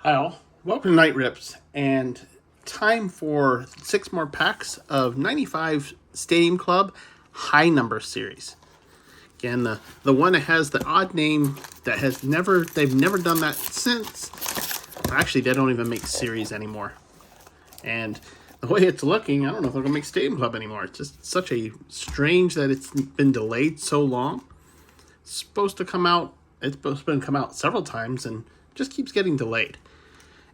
Hi all, welcome to Night Rips, and time for 6 more packs of 95 Stadium Club High Number Series. Again, the one that has the odd name that they've never done that since. Actually, they don't even make series anymore. And the way it's looking, I don't know if they're going to make Stadium Club anymore. It's just such a strange that it's been delayed so long. It's supposed to come out several times and just keeps getting delayed.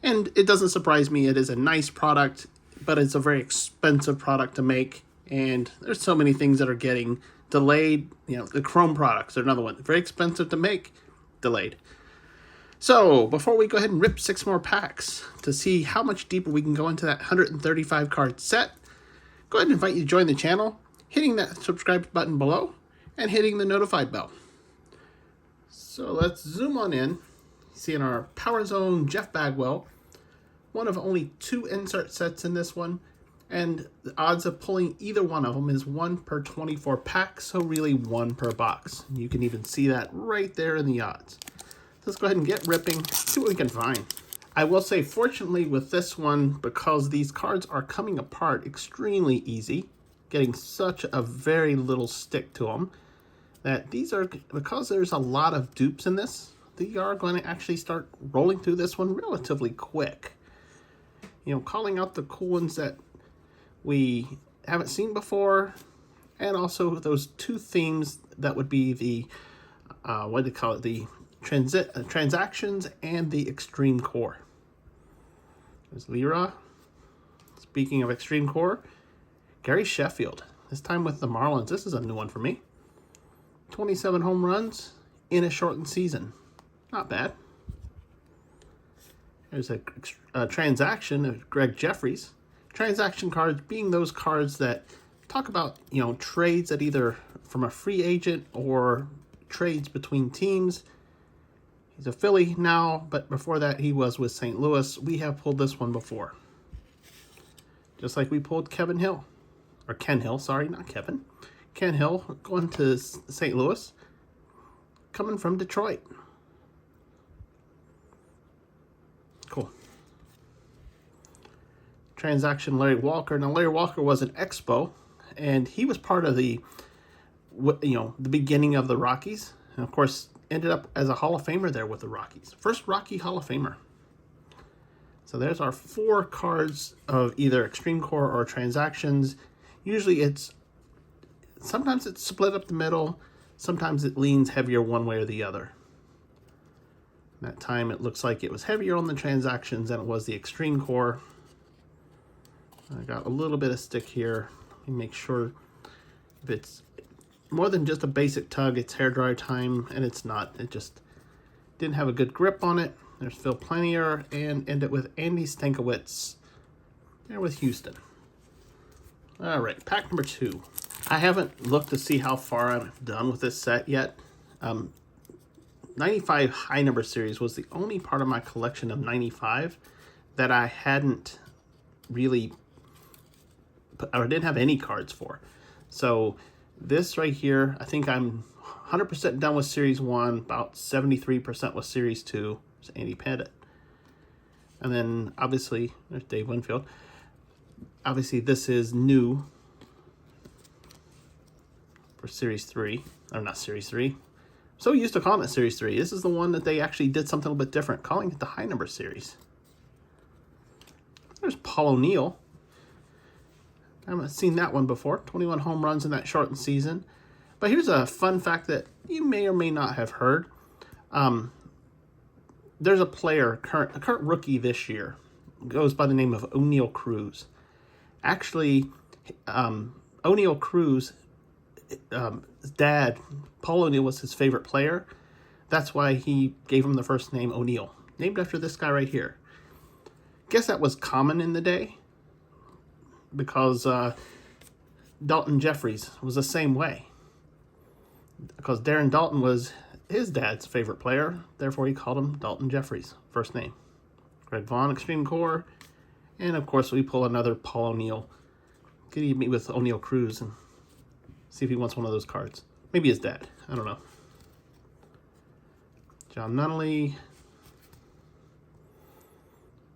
And it doesn't surprise me. It is a nice product, but it's a very expensive product to make. And there's so many things that are getting delayed. The Chrome products are another one. Very expensive to make, delayed. So before we go ahead and rip 6 more packs to see how much deeper we can go into that 135 card set, go ahead and invite you to join the channel, hitting that subscribe button below, and hitting the notified bell. So let's zoom on in. Seeing our Power Zone Jeff Bagwell, one of only 2 insert sets in this one, and the odds of pulling either one of them is 1 per 24 packs, so really 1 per box. You can even see that right there in the odds. So let's go ahead and get ripping, see what we can find. I will say, fortunately with this one, because these cards are coming apart extremely easy, getting such a very little stick to them, that these are, because there's a lot of dupes in this, they are going to actually start rolling through this one relatively quick. Calling out the cool ones that we haven't seen before, and also those 2 themes that would be the, the transactions and the extreme core. There's Lyra. Speaking of extreme core, Gary Sheffield, this time with the Marlins. This is a new one for me. 27 home runs in a shortened season. Not bad. There's a transaction of Greg Jeffries. Transaction cards being those cards that talk about, trades that either from a free agent or trades between teams. He's a Philly now, but before that he was with St. Louis. We have pulled this one before. Just like we pulled Ken Hill, sorry, not Kevin. Ken Hill going to St. Louis, coming from Detroit. Cool. Transaction Larry Walker. Now, Larry Walker was an Expo, and he was part of the beginning of the Rockies. And, of course, ended up as a Hall of Famer there with the Rockies. First Rocky Hall of Famer. So there's our 4 cards of either Extreme Core or Transactions. Usually sometimes it's split up the middle. Sometimes it leans heavier one way or the other. That time it looks like it was heavier on the transactions than it was the extreme core. I got a little bit of stick here. Let me make sure if it's more than just a basic tug, it's hairdryer time, and it's not. It just didn't have a good grip on it. There's Phil Planier, and end it with Andy Stankiewicz there with Houston. All right, pack number 2. I haven't looked to see how far I'm done with this set yet. 95 High Number Series was the only part of my collection of 95 that I hadn't really or didn't have any cards for. So this right here, I think I'm 100% done with Series 1, about 73% with Series 2. There's Andy Pettit. And then obviously, there's Dave Winfield. Obviously, this is new for Series 3. Or not Series 3. So used to calling it Series 3. This is the one that they actually did something a little bit different, calling it the High Number Series. There's Paul O'Neill. I haven't seen that one before. 21 home runs in that shortened season. But here's a fun fact that you may or may not have heard. There's a player, a current rookie this year, goes by the name of O'Neill Cruz. Actually, O'Neill Cruz, his dad, Paul O'Neill, was his favorite player. That's why he gave him the first name O'Neill, named after this guy right here. Guess that was common in the day because Dalton Jeffries was the same way. Because Darren Dalton was his dad's favorite player, therefore he called him Dalton Jeffries, first name. Greg Vaughn, Extreme Core, and of course we pull another Paul O'Neill. Could he meet with O'Neill Cruz and see if he wants one of those cards? Maybe his dad. I don't know. John Nunnally.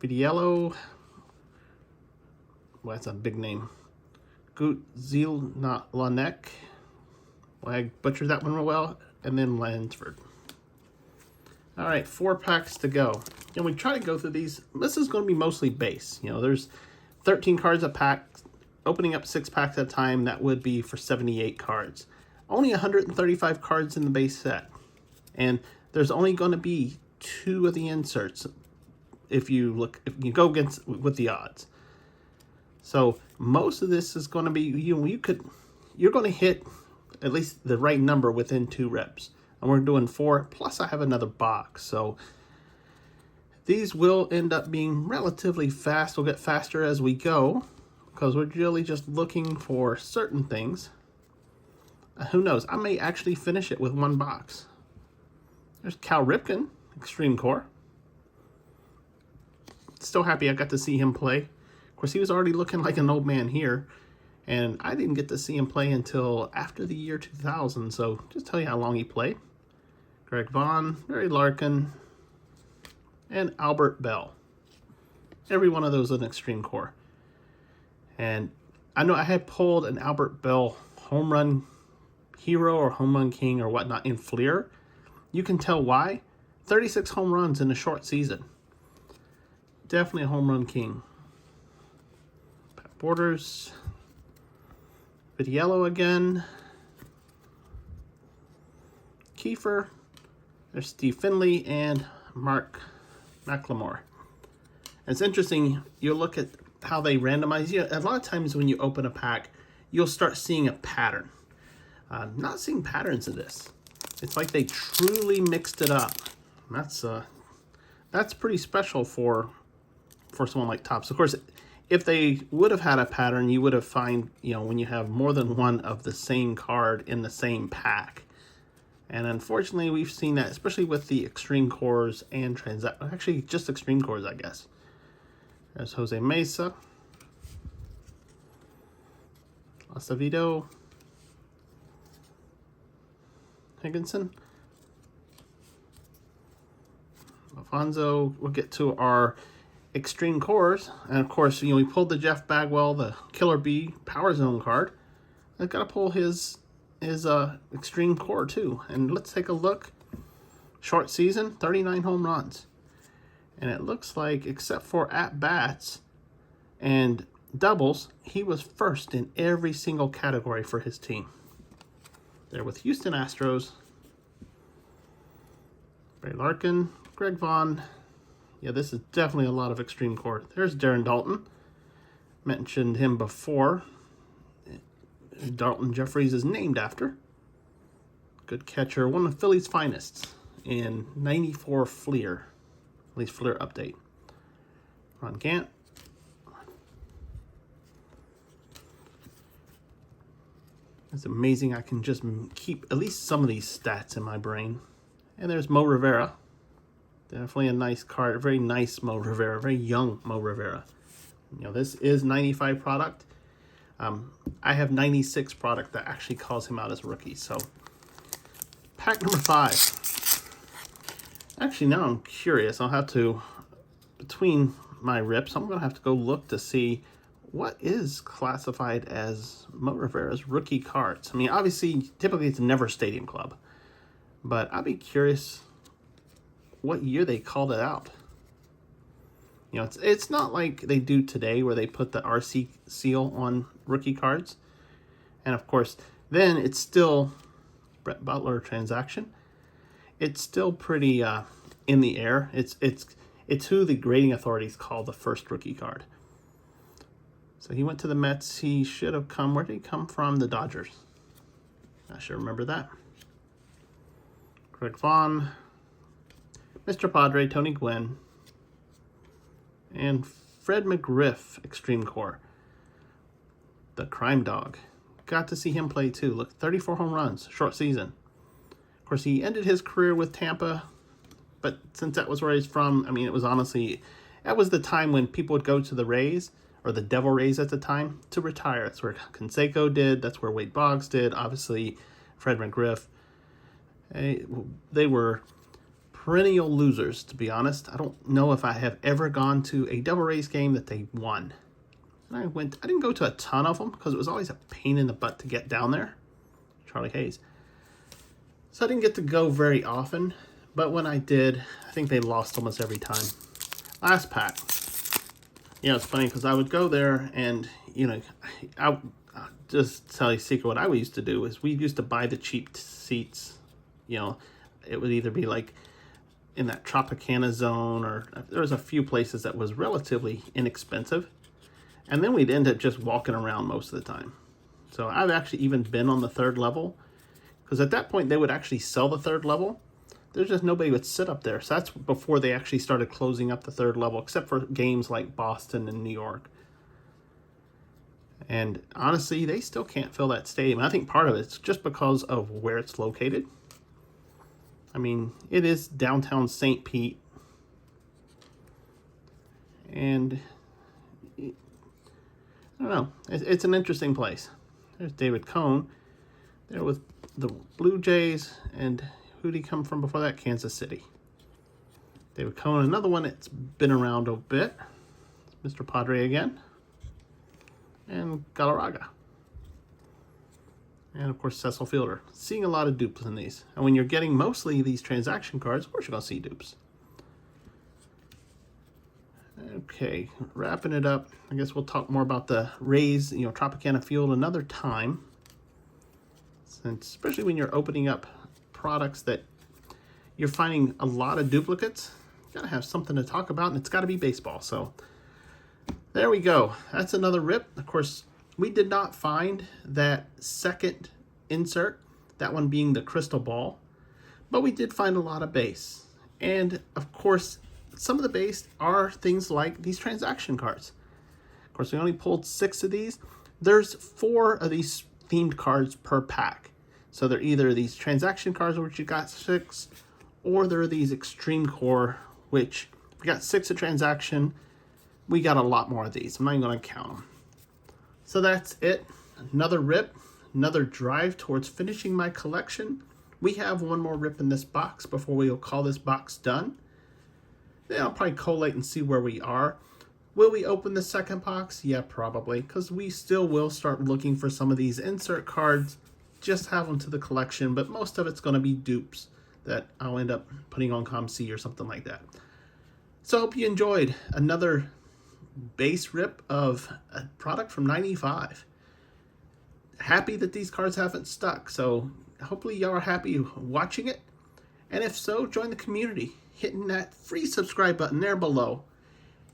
Vidiello. Well, that's a big name. Gutzelanek. Well, I butchered that one real well. And then Lansford. All right, 4 packs to go. And we try to go through these. This is going to be mostly base. You know, there's 13 cards a pack. Opening up 6 packs at a time, that would be for 78 cards. Only 135 cards in the base set. And there's only going to be 2 of the inserts if you go against with the odds. So most of this is going to be, you're going to hit at least the right number within 2 rips. And we're doing 4, plus I have another box. So these will end up being relatively fast. We'll get faster as we go, because we're really just looking for certain things. Who knows? I may actually finish it with 1 box. There's Cal Ripken, Extreme Core. Still happy I got to see him play. Of course, he was already looking like an old man here, and I didn't get to see him play until after the year 2000, so just tell you how long he played. Greg Vaughn, Barry Larkin, and Albert Bell. Every one of those is an Extreme Core. And I know I had pulled an Albert Bell home run hero or home run king or whatnot in Fleer. You can tell why. 36 home runs in a short season. Definitely a home run king. Pat Borders. Vidiello again. Kiefer. There's Steve Finley and Mark McLemore. It's interesting, you look at how they randomize. A lot of times when you open a pack, you'll start seeing a pattern. Not seeing patterns in this. It's like they truly mixed it up. That's pretty special for someone like Topps. Of course, if they would have had a pattern, you would have find, when you have more than one of the same card in the same pack. And unfortunately, we've seen that, especially with the Extreme Cores and actually just Extreme Cores, I guess. There's Jose Mesa. Acevedo. Higginson. Alfonso. We'll get to our Extreme Cores. And of course, we pulled the Jeff Bagwell, the Killer Bee Power Zone card. I've got to pull his Extreme Core too. And let's take a look. Short season, 39 home runs. And it looks like, except for at-bats and doubles, he was first in every single category for his team. They're with Houston Astros. Barry Larkin, Greg Vaughn. Yeah, this is definitely a lot of Extreme Core. There's Darren Dalton. Mentioned him before. Dalton Jeffries is named after. Good catcher. One of Philly's finest in 94 Fleer. At least Fleer update. Ron Gant. It's amazing I can just keep at least some of these stats in my brain. And there's Mo Rivera. Definitely a nice card. Very nice Mo Rivera. Very young Mo Rivera. This is 95 product. I have 96 product that actually calls him out as a rookie. So, pack number 5. Actually, now I'm curious. I'll have to, between my rips, I'm going to have to go look to see what is classified as Mo Rivera's rookie cards. I mean, obviously, typically it's never Stadium Club. But I'd be curious what year they called it out. It's not like they do today where they put the RC seal on rookie cards. And of course, then it's still Brett Butler transaction. It's still pretty in the air. It's who the grading authorities call the first rookie card. So he went to the Mets. He should have come. Where did he come from? The Dodgers. I should remember that. Greg Vaughn, Mr. Padre, Tony Gwynn, and Fred McGriff, Extreme Core. The Crime Dog. Got to see him play too. Look, 34 home runs, short season. Of course, he ended his career with Tampa, but since that was where he's from, I mean, it was honestly, that was the time when people would go to the Rays, or the Devil Rays at the time, to retire. That's where Canseco did. That's where Wade Boggs did. Obviously, Fred McGriff. They were perennial losers, to be honest. I don't know if I have ever gone to a double race game that they won. And I didn't go to a ton of them because it was always a pain in the butt to get down there. Charlie Hayes. So I didn't get to go very often, but when I did, I think they lost almost every time. Last pack. It's funny because I would go there and, I'll just tell you a secret. What I used to do is we used to buy the cheap seats. It would either be like in that Tropicana zone, or there was a few places that was relatively inexpensive. And then we'd end up just walking around most of the time. So I've actually even been on the third level, because at that point they would actually sell the third level. There's just nobody would sit up there. So that's before they actually started closing up the third level, except for games like Boston and New York. And honestly, they still can't fill that stadium. I think part of it's just because of where it's located. I mean, it is downtown St. Pete. And I don't know. It's an interesting place. There's David Cone there with the Blue Jays. And who'd he come from before that? Kansas City. David Cone, another one that's been around a bit. It's Mr. Padre again. And Galarraga. And of course, Cecil Fielder. Seeing a lot of dupes in these. And when you're getting mostly these transaction cards, of course you're going to see dupes. Okay, wrapping it up. I guess we'll talk more about the Rays, Tropicana Field another time. Since, especially when you're opening up products that you're finding a lot of duplicates, you got to have something to talk about, and it's got to be baseball. So there we go. That's another rip. Of course, we did not find that second insert, that one being the crystal ball, but we did find a lot of base. And of course, some of the base are things like these transaction cards. Of course, we only pulled 6 of these. There's 4 of these themed cards per pack. So they're either these transaction cards, which you got 6, or they're these extreme core, which we got 6 of transaction. We got a lot more of these. I'm not even going to count them. So that's it. Another rip, another drive towards finishing my collection. We have one more rip in this box before we'll call this box done. Then I'll probably collate and see where we are. Will we open the second box? Yeah, probably, because we still will start looking for some of these insert cards. Just have them to the collection, but most of it's going to be dupes that I'll end up putting on ComC or something like that. So I hope you enjoyed another base rip of a product from '95. Happy that these cards haven't stuck, so hopefully y'all are happy watching it. And if so, join the community, hitting that free subscribe button there below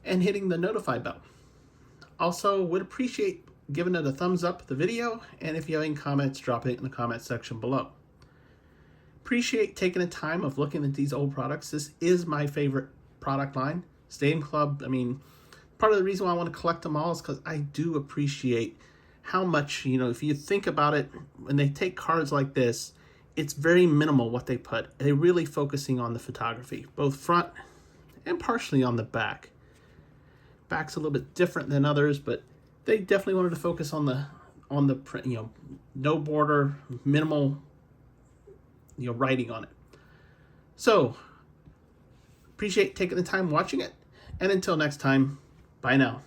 and hitting the notify bell. Also, would appreciate giving it a thumbs up the video, and if you have any comments, drop it in the comment section below. Appreciate taking the time of looking at these old products. This is my favorite product line. Stadium Club, part of the reason why I want to collect them all is because I do appreciate how much, if you think about it, when they take cards like this, it's very minimal what they put. They're really focusing on the photography, both front and partially on the back. Back's a little bit different than others, but they definitely wanted to focus on the print, no border, minimal, writing on it. So, appreciate taking the time watching it, and until next time, bye now.